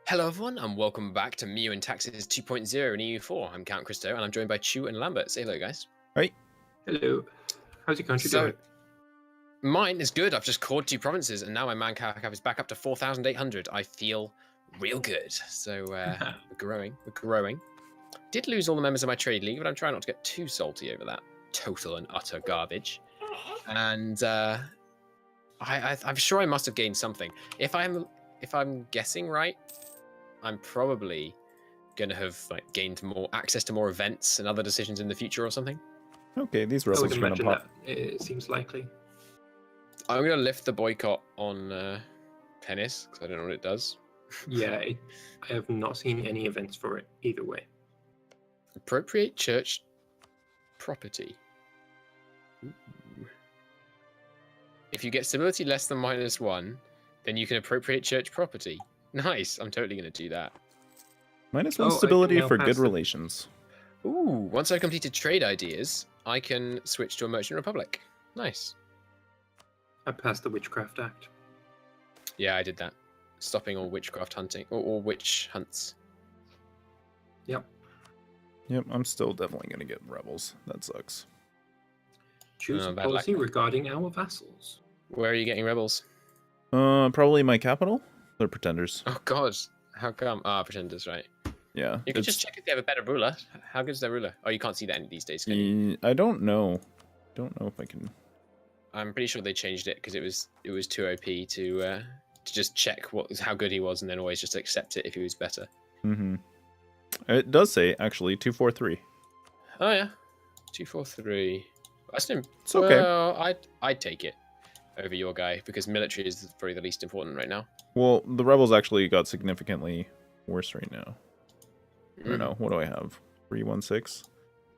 Hello everyone, and welcome back to Meiou Taxes 2.0 in EU4. I'm Count Christo, and I'm joined by Chu and Lambert. Say hello, guys. Right. Hello. How's your country So, doing? mine is good. I've just cored 2 provinces, and now my man cap is back up to 4,800. I feel real good. So, we're growing. We're growing. Did lose all the members of my trade league, but I'm trying not to get too salty over that total and utter garbage. And I'm sure I must have gained something. If I'm guessing right, I'm probably gonna have gained more access to more events and other decisions in the future or something. Okay, these I would rebels are gonna imagine pop. that it seems likely. I'm gonna lift the boycott on tennis because I don't know what it does. Yeah, I have not seen any events for it either way. Appropriate church property. Ooh. If you get stability less than -1, then you can appropriate church property. Nice. I'm totally gonna do that. -1 Oh, I can stability now for pass good the- relations. Ooh, once I've completed trade ideas, I can switch to a merchant republic. Nice. I passed the Witchcraft Act. Yeah, I did that. Stopping all witchcraft hunting or witch hunts. Yep. Yep, I'm still definitely gonna get rebels. That sucks. Choose a bad policy luck. regarding our vassals. Where are you getting rebels? Probably my capital. They're pretenders. Oh God, how come? Ah, pretenders, right? Yeah. You can just check if they have a better ruler. How good is their ruler? Oh, you can't see that any these days, can you? I don't know. Don't know if I can. I'm pretty sure they changed it because it was too OP to just check how good he was and then always just accept it if he was better. Mm-hmm. It does say actually 243. Oh yeah, 243. That's It's okay. Well, I'd take it over your guy because military is probably the least important right now. Well, the rebels actually got significantly worse right now. I don't Mm. know. What do I have? 316.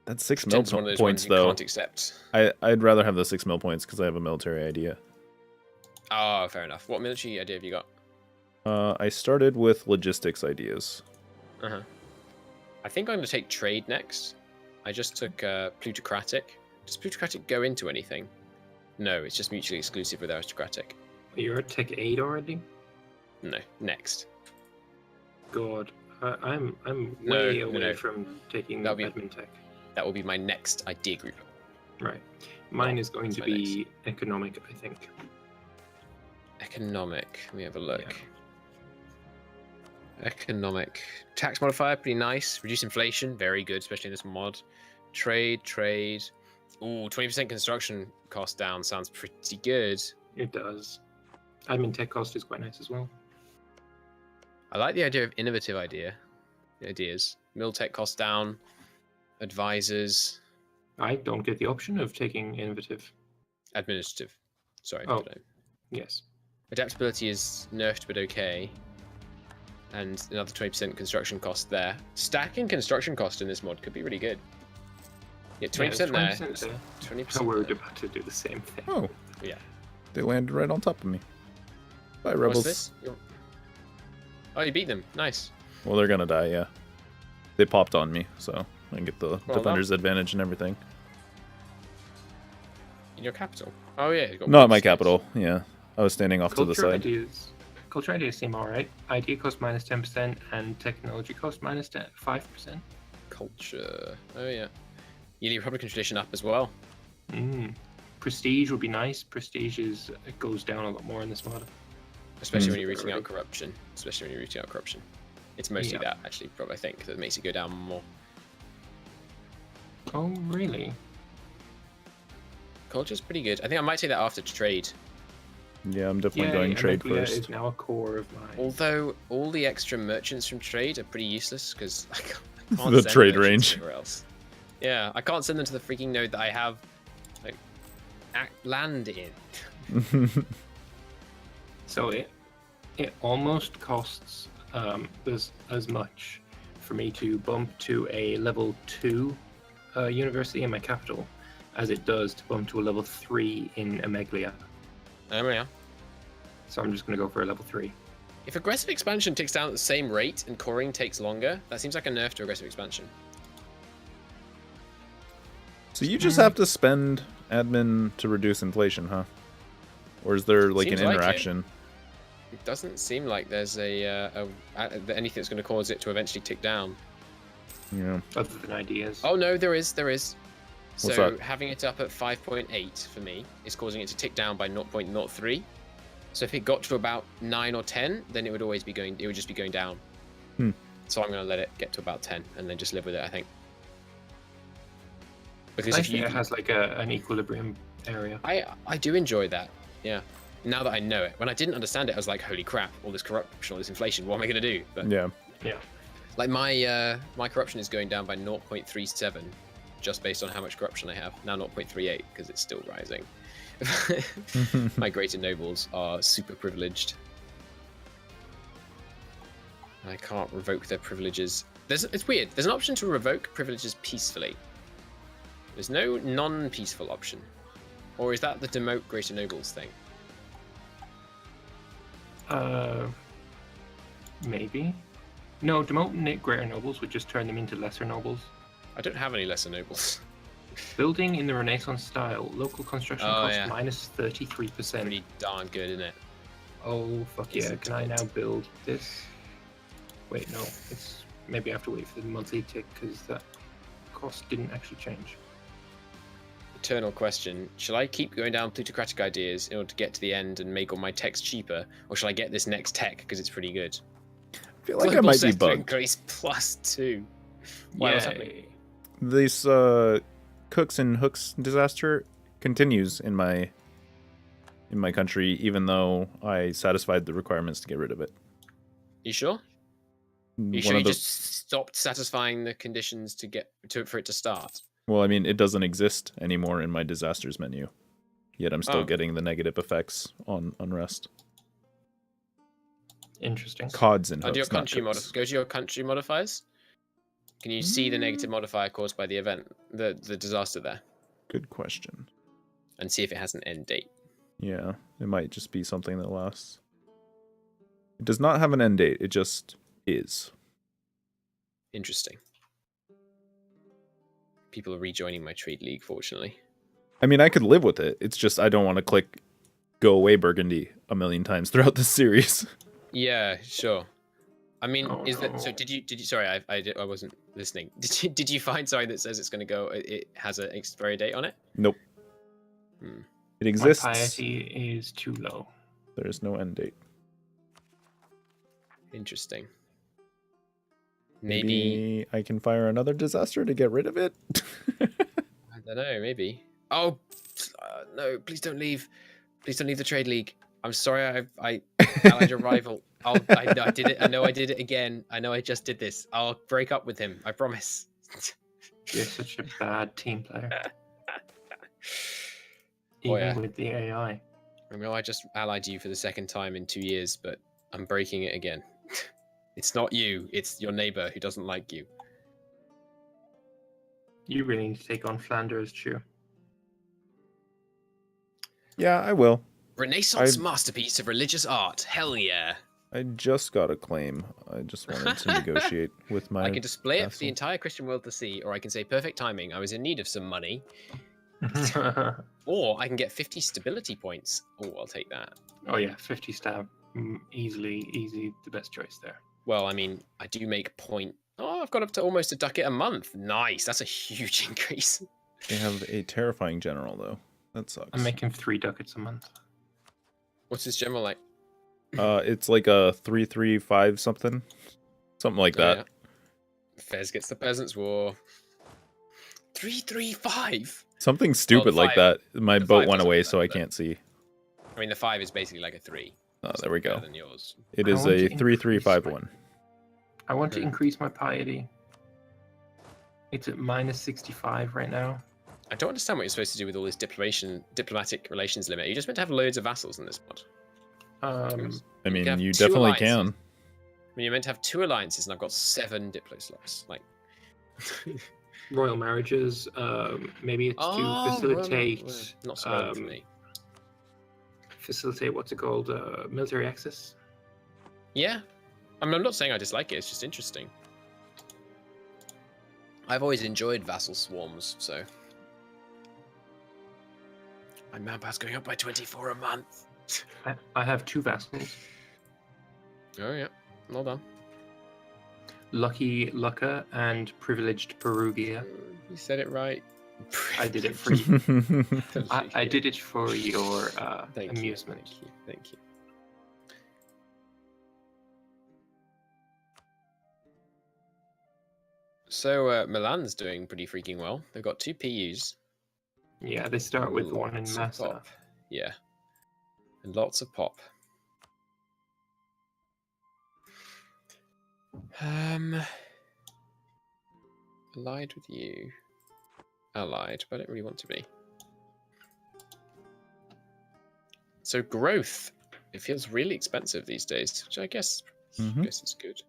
That's 6 mil Pretenders one of those points ones you though. can't accept. I'd rather have the 6 mil points because I have a military idea. Oh, fair enough. What military idea have you got? I started with logistics ideas. Uh-huh. I think I'm going to take trade next. I just took plutocratic. Does plutocratic go into anything? No, it's just mutually exclusive with aristocratic. You're at Tech 8 already? No, next. God. I'm No, way no, away no. from taking That'll be- admin tech. That will be my next idea group. Right. Mine No, is going that's to my be economic, I think. Economic. Let me have a look. Yeah. Economic. Tax modifier, pretty nice. Reduce inflation, very good, especially in this mod. Trade. Ooh, 20% construction cost down sounds pretty good. It does. Admin tech cost is quite nice as well. I like the idea of innovative ideas. Mil tech cost down. Advisors. I don't get the option of taking innovative. Administrative. Sorry. Oh. I don't know. Yes. Adaptability is nerfed, but okay. And another 20% construction cost there. Stacking construction cost in this mod could be really good. Yeah, 20% there. 20% there. 20% I worried there. about to do the same thing. Oh, Yeah. they landed right on top of me. Bye, What's rebels. this? Oh, you beat them. Nice. Well, they're gonna die, yeah. They popped on me, so I can get the Well defender's advantage and everything. In your capital. Oh, yeah. you've got Not one my state. capital, yeah. I was standing off to the side. Culture ideas seem alright. Idea cost minus 10% and technology cost minus 5%. Culture. Oh, yeah. You need Republican tradition up as well. Prestige would be nice. Prestige it goes down a lot more in this mod. Especially Mm. when you're rooting out corruption. It's mostly Yeah. that, actually, probably, I think, that makes it go down more. Oh, really? Culture's pretty good. I think I might take that after trade. Yeah, I'm definitely going trade Emiglia first. is now a core of mine. Although all the extra merchants from trade are pretty useless because I can't The send trade merchants range. anywhere else. Yeah, I can't send them to the freaking node that I have like land in. So it almost costs as much for me to bump to a level 2 university in my capital as it does to bump to a level 3 in Emeglia. Yeah. So I'm just going to go for a level 3. If aggressive expansion ticks down at the same rate and coring takes longer, that seems like a nerf to aggressive expansion. So you just have to spend admin to reduce inflation, huh? Or is there like Seems an like it. interaction? It doesn't seem like there's anything that's going to cause it to eventually tick down. Yeah. Other than ideas. Oh no, there is. What's So that? having it up at 5.8 for me is causing it to tick down by 0.03. So if it got to about 9 or 10, then it would always be going. It would just be going down. Hmm. So I'm going to let it get to about 10 and then just live with it, I think. Because I if think you, it has like an equilibrium area. I do enjoy that. Yeah. Now that I know it, when I didn't understand it, I was like, "Holy crap! All this corruption, all this inflation. What am I going to do?" But Yeah. Yeah. like my corruption is going down by 0.37, just based on how much corruption I have. Now 0.38 because it's still rising. My greater nobles are super privileged. I can't revoke their privileges. It's weird. There's an option to revoke privileges peacefully. There's no non-peaceful option. Or is that the demote greater nobles thing? Maybe. No, demote greater nobles would just turn them into lesser nobles. I don't have any lesser nobles. Building in the Renaissance style, local construction cost yeah. minus 33%. Pretty darn good, isn't it? Oh, fuck yeah. Isn't Can I it? now build this? Wait, no. It's maybe I have to wait for the monthly tick because that cost didn't actually change. Eternal question. Shall I keep going down plutocratic ideas in order to get to the end and make all my techs cheaper? Or shall I get this next tech because it's pretty good? I feel like I Global might be sector bugged. increase +2. Why, what's happening? This Cooks and Hooks disaster continues in my country, even though I satisfied the requirements to get rid of it. You sure? You One sure of you the- just stopped satisfying the conditions for it to start? Well, I mean, it doesn't exist anymore in my disasters menu. Yet I'm still Oh. getting the negative effects on unrest. Interesting. Cods and Go to your hooks, not country cooks. Go to your country modifiers. Can you see the negative modifier caused by the event, the disaster there, Good question. and see if it has an end date? Yeah, it might just be something that lasts. It does not have an end date. It just is. Interesting. People are rejoining my trade league, fortunately. I mean, I could live with it. It's just I don't want to click "Go away, Burgundy" a million times throughout the series. Yeah, sure. I mean, Oh, is that no. so? Did you? Sorry, I wasn't listening. Did you find something that says it's going to go? It has an expiry date on it. Nope. Hmm. It My exists. piety is too low. There is no end date. Interesting. Maybe I can fire another disaster to get rid of it. I don't know. Maybe. Oh no! Please don't leave. Please don't leave the trade league. I'm sorry. I allied your rival. I did it. I know I did it again. I know I just did this. I'll break up with him. I promise. You're such a bad team player. Oh, Even yeah. with the AI. I know I just allied you for the second time in 2 years, but I'm breaking it again. It's not you. It's your neighbor who doesn't like you. You really need to take on Flanders, Chew. Yeah, I will. Renaissance masterpiece of religious art. Hell yeah. I just got a claim. I just wanted to negotiate with my. I can display it for vassal. the entire Christian world to see, or I can say perfect timing. I was in need of some money. Or I can get 50 stability points. Oh, I'll take that. Oh yeah, 50 stab. Easy, the best choice there. Well, I mean, I do make point. Oh, I've got up to almost a ducat a month. Nice. That's a huge increase. They have a terrifying general though. That sucks. I'm making 3 ducats a month. What's this general like? It's like a 335 something like Oh, that. yeah. Fez gets the Peasants' War. 335. Something stupid like five- that. My the boat five went doesn't away, work, so I but- can't see. I mean, the 5 is basically like a 3. Oh, It's there we better go. Than yours. It I is want to a increase 3351. I want to Okay. increase my piety. It's at minus 65 right now. I don't understand what you're supposed to do with all this diplomatic relations limit. You just meant to have loads of vassals in this mod. I mean, have you 2 definitely alliances. can. I mean, you're meant to have 2 alliances, and I've got 7 diplo slots. Like, Royal marriages. Maybe it's to facilitate. not so relevant for me. Facilitate what's it called? Military access. Yeah, I mean, I'm not saying I dislike it. It's just interesting. I've always enjoyed vassal swarms, so my manpower's going up by 24 a month. I have 2 vassals. Oh yeah, well done. Lucky Lucca and Privileged Perugia. You said it right. I did it for you. I did it for your Thank amusement. You, thank you. So Milan's doing pretty freaking well. They've got 2 PUs. Yeah, they start with one in Lots of Massa. pop. Yeah, and lots of pop. Allied with you. Allied, but I don't really want to be. So growth. It feels really expensive these days, which I guess is good.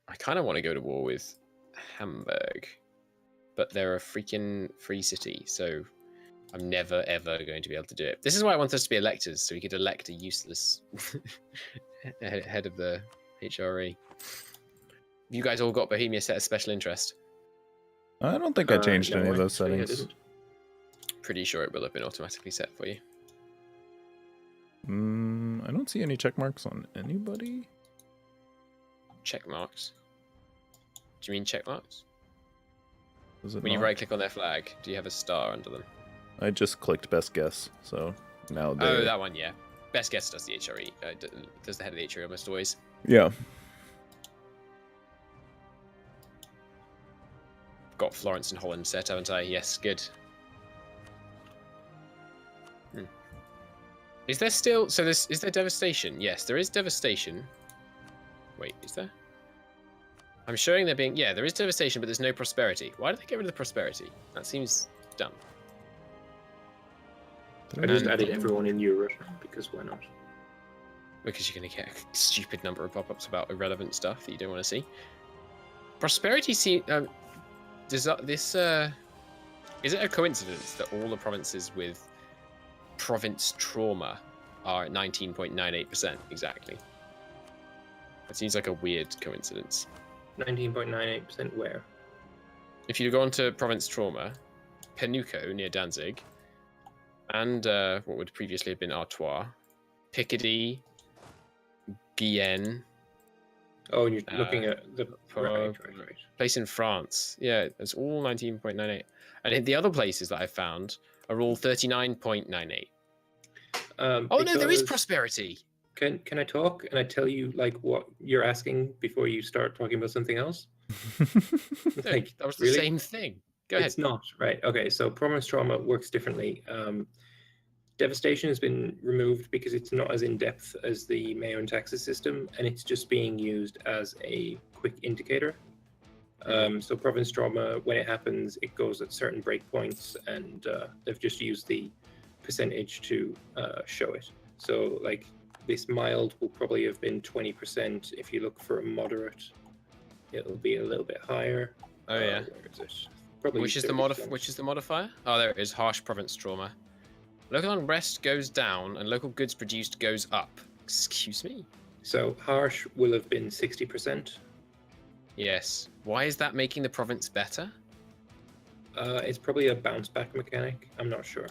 I kind of want to go to war with Hamburg, but they're a freaking free city, so I'm never ever going to be able to do it. This is why I want us to be electors, so we could elect a useless head of the HRE. You guys all got Bohemia set as special interest. I don't think I changed any of those settings. Pretty sure it will have been automatically set for you. I don't see any check marks on anybody. Check marks? Do you mean check marks? When you right click on their flag, do you have a star under them? I just clicked best guess, so now they... Oh, that one, yeah. Best guess does the HRE. Does the head of the HRE almost always. Yeah. Got Florence and Holland set, haven't I? Yes, good. Is there still... So is there devastation? Yes, there is devastation. Wait, is there? I'm showing there being... Yeah, there is devastation, but there's no prosperity. Why did they get rid of the prosperity? That seems dumb. I just added everyone in Europe, because why not? Because you're going to get a stupid number of pop-ups about irrelevant stuff that you don't want to see. Prosperity seems... is it a coincidence that all the provinces with province trauma are at 19.98% exactly? That seems like a weird coincidence. 19.98% where? If you go on to province trauma, Penuco near Danzig, and what would previously have been Artois, Picardy, Guyenne. Oh, you're looking at the right. Place in France. Yeah, it's all 19.98. And the other places that I found are all 39.98. Oh no, there is prosperity. Can I talk and I tell you like what you're asking before you start talking about something else? Like, that was the same thing. Go ahead. It's not, right? Okay, so province trauma works differently. Devastation has been removed because it's not as in-depth as the Meiou Taxes system, and it's just being used as a quick indicator. So province trauma, when it happens, it goes at certain breakpoints, and they've just used the percentage to show it. So like this mild will probably have been 20%. If you look for a moderate, it'll be a little bit higher. Oh yeah. Where is it? Probably which is the modifier? Oh, there it is. Harsh province trauma. Local unrest goes down and local goods produced goes up. Excuse me? So harsh will have been 60%. Yes. Why is that making the province better? It's probably a bounce back mechanic. I'm not sure.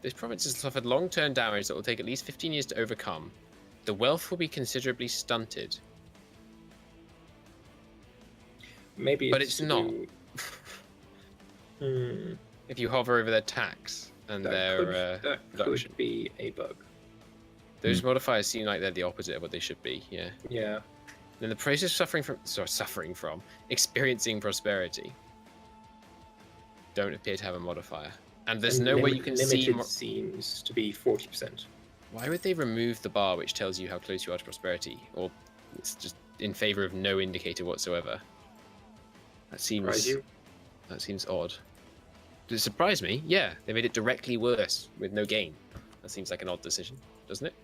This province has suffered long-term damage that will take at least 15 years to overcome. The wealth will be considerably stunted. Maybe but it's not. Hmm. If you hover over their tax and that production. Could be a bug. Those modifiers seem like they're the opposite of what they should be. Yeah. Yeah. Then the process of experiencing prosperity don't appear to have a modifier, and there's no way you can see. Limited seems to be 40%. Why would they remove the bar which tells you how close you are to prosperity, or it's just in favor of no indicator whatsoever? That seems odd. Did it surprise me? Yeah, they made it directly worse with no gain. That seems like an odd decision, doesn't it?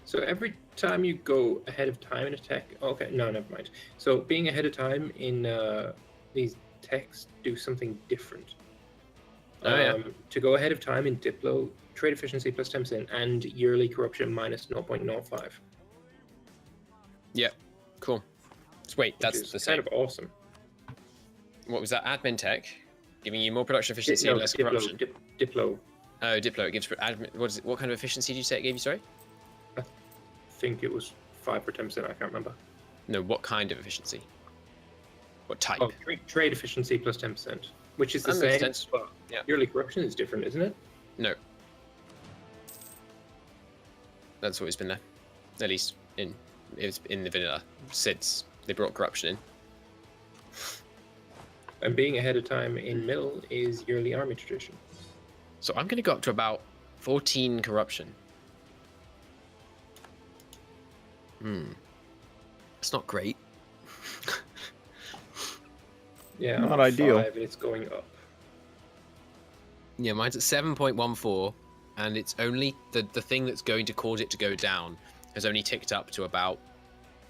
So every time you go ahead of time in a tech... Okay, no, never mind. So being ahead of time in these techs do something different. To go ahead of time in Diplo, trade efficiency plus 10% and yearly corruption minus 0.05. Yeah, cool. So wait, that's the same. Kind of awesome. What was that? Admin tech, giving you more production efficiency and less corruption. Diplo. Oh, Diplo. It gives admin. What is it? What kind of efficiency did you say it gave you? Sorry. I think it was 5 or 10%. I can't remember. No. What kind of efficiency? What type? Oh, trade efficiency plus 10%, which is the That makes same. sense. But Yeah. yearly corruption is different, isn't it? No. That's always been there. At least it's in the vanilla since they brought corruption in. And being ahead of time in middle is yearly army tradition. So I'm going to go up to about 14 corruption. It's not great. Yeah, Not I'm at ideal. 5 and it's going up. Yeah, mine's at 7.14, and it's only the thing that's going to cause it to go down has only ticked up to about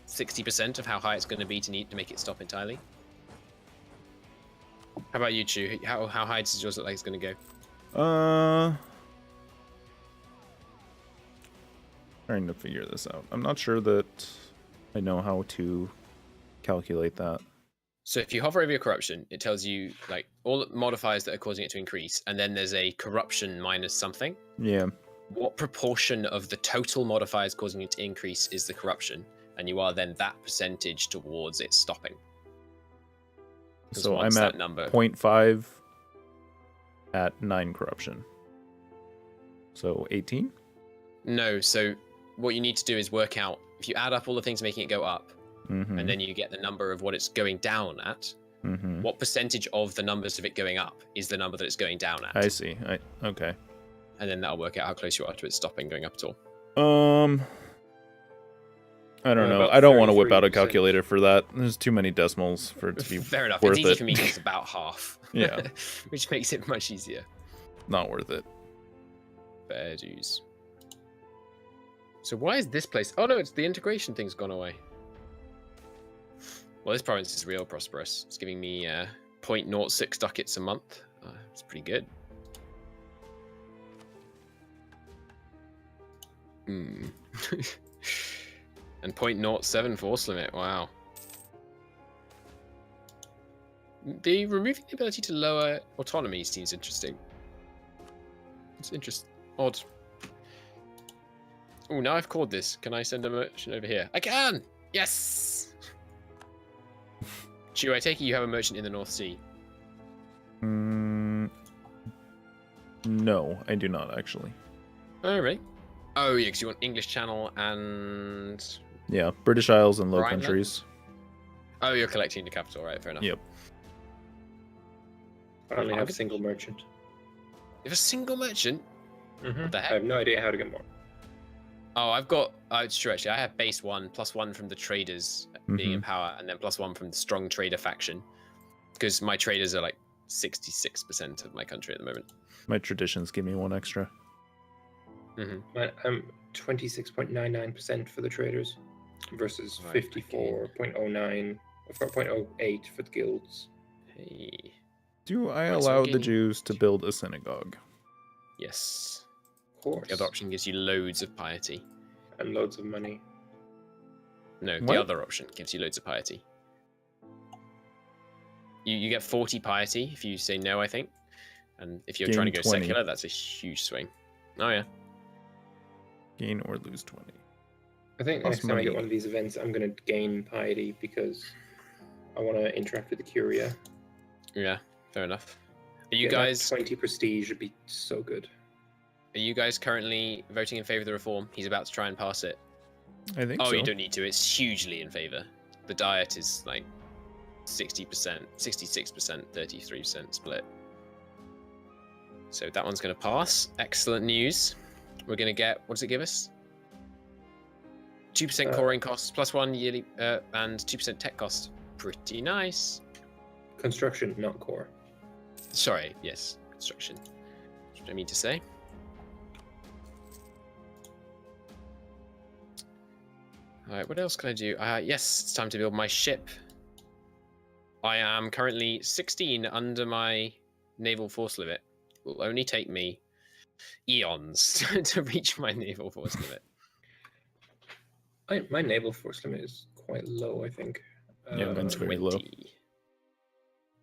60% of how high it's going to be to make it stop entirely. How about you, Chu? How high does yours look like it's going to go? Trying to figure this out. I'm not sure that I know how to calculate that. So if you hover over your corruption, it tells you like all the modifiers that are causing it to increase, and then there's a corruption minus something. Yeah. What proportion of the total modifiers causing it to increase is the corruption? And you are then that percentage towards it stopping. So once I'm that at number 0.5 at 9 corruption. So 18? No, so what you need to do is work out, if you add up all the things making it go up, Mm-hmm. and then you get the number of what it's going down at, Mm-hmm. what percentage of the numbers of it going up is the number that it's going down at? I see. Okay. And then that'll work out how close you are to it stopping going up at all. I don't know. About I don't want to whip out a 33%. calculator for that. There's too many decimals for it to be Fair enough. worth It's easy it. for me 'cause it's about half. Yeah. Which makes it much easier. Not worth it. Fair dues. So why is this place... Oh no, it's the integration thing's gone away. Well, this province is real prosperous. It's giving me 0.06 ducats a month. It's pretty good. And 0.07 force limit. Wow. The removing the ability to lower autonomy seems interesting. It's odd. Oh, now I've called this. Can I send a merchant over here? I can! Yes! Chu, I take it you have a merchant in the North Sea. No, I do not actually. Oh, really? Oh, yeah, because you want English Channel and... Yeah, British Isles and Low Rhineland? Countries. Oh, you're collecting the capital, right? Fair enough. Yep. I only have a single merchant. You have a single merchant? What the I heck? have no idea how to get more. Oh, I've got... it's true, actually. I have base 1, +1 from the traders being in power, and then +1 from the strong trader faction. Because my traders are like 66% of my country at the moment. My traditions give me 1 extra. I'm 26.99% for the traders versus Right, 54.09 or 0.08 for the guilds. Hey. Do I Right, so allow I'm the getting- Jews to build a synagogue? Yes. Of course. The other option gives you loads of piety. And loads of money. No, What? the other option gives you loads of piety. You get 40 piety if you say no, I think. And if you're Gain trying to go 20. secular, that's a huge swing. Oh, yeah. Gain or lose 20. I think Plus next time I get money. one of these events, I'm going to gain piety because I want to interact with the Curia. Yeah, fair enough. Are you Getting that guys 20 prestige would be so good. are you guys currently voting in favor of the reform? He's about to try and pass it. I think Oh, so. you don't need to. It's hugely in favor. The diet is like 60%, 66%, 33% split. So that one's going to pass. Excellent news. We're going to get, what does it give us? 2% coring costs, +1 yearly, and 2% tech cost. Pretty nice. Construction, not core. Sorry, yes, construction. That's what I mean to say. Alright, what else can I do? Yes, it's time to build my ship. I am currently 16 under my naval force limit. It will only take me eons to reach my naval force limit. My naval force limit is quite low, I think. Yeah, mine's very low. 20.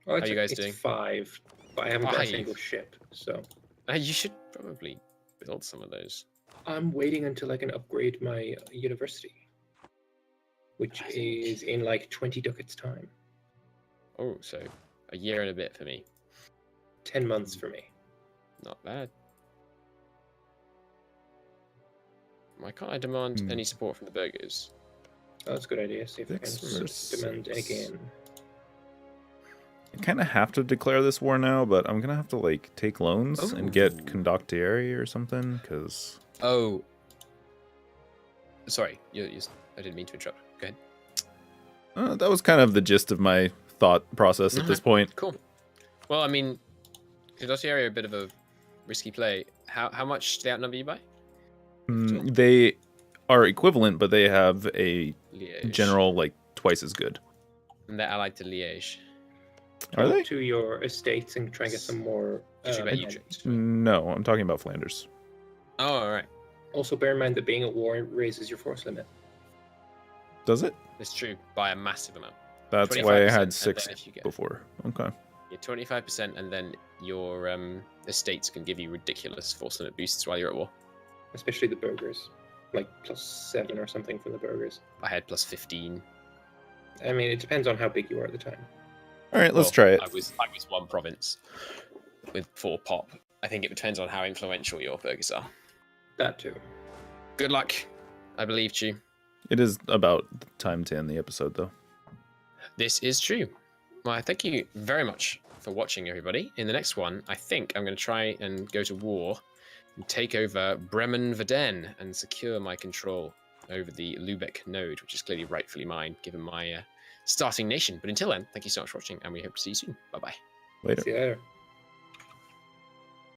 Oh, How you guys it's doing? 5, but I haven't got a Five. single ship, so You should probably build some of those. I'm waiting until I can upgrade my university, which is in like 20 ducats time. Oh, so a year and a bit for me. 10 months for me. Not bad. Why can't I demand any support from the burgers? Oh, that's a good idea. See if I can demand again. I kind of have to declare this war now, but I'm gonna have to like take loans and get conductiary or something, because. Oh, sorry. I didn't mean to interrupt. Go ahead. That was kind of the gist of my thought process at this point. Cool. Well, I mean, conductiary are a bit of a risky play. How much do they outnumber you by? They are equivalent, but they have a Liège. general like twice as good. And they're allied to Liège. Are they? To your estates and try and get some more. No, I'm talking about Flanders. Oh, all right. Also, bear in mind that being at war raises your force limit. Does it? It's true, by a massive amount. That's why I 25%, had and 6 then if you get- before. Okay. Yeah, 25%, and then your estates can give you ridiculous force limit boosts while you're at war. Especially the burgers. Like +7 or something for the burgers. I had plus 15. I mean, it depends on how big you are at the time. All right, let's try it. I was one province with 4 pop. I think it depends on how influential your burgers are. That too. Good luck. I believed you. It is about time to end the episode, though. This is true. Well, thank you very much for watching, everybody. In the next one, I think I'm going to try and go to war and take over Bremen-Verden and secure my control over the Lübeck node, which is clearly rightfully mine, given my starting nation. But until then, thank you so much for watching, and we hope to see you soon. Bye-bye. Later. See you later.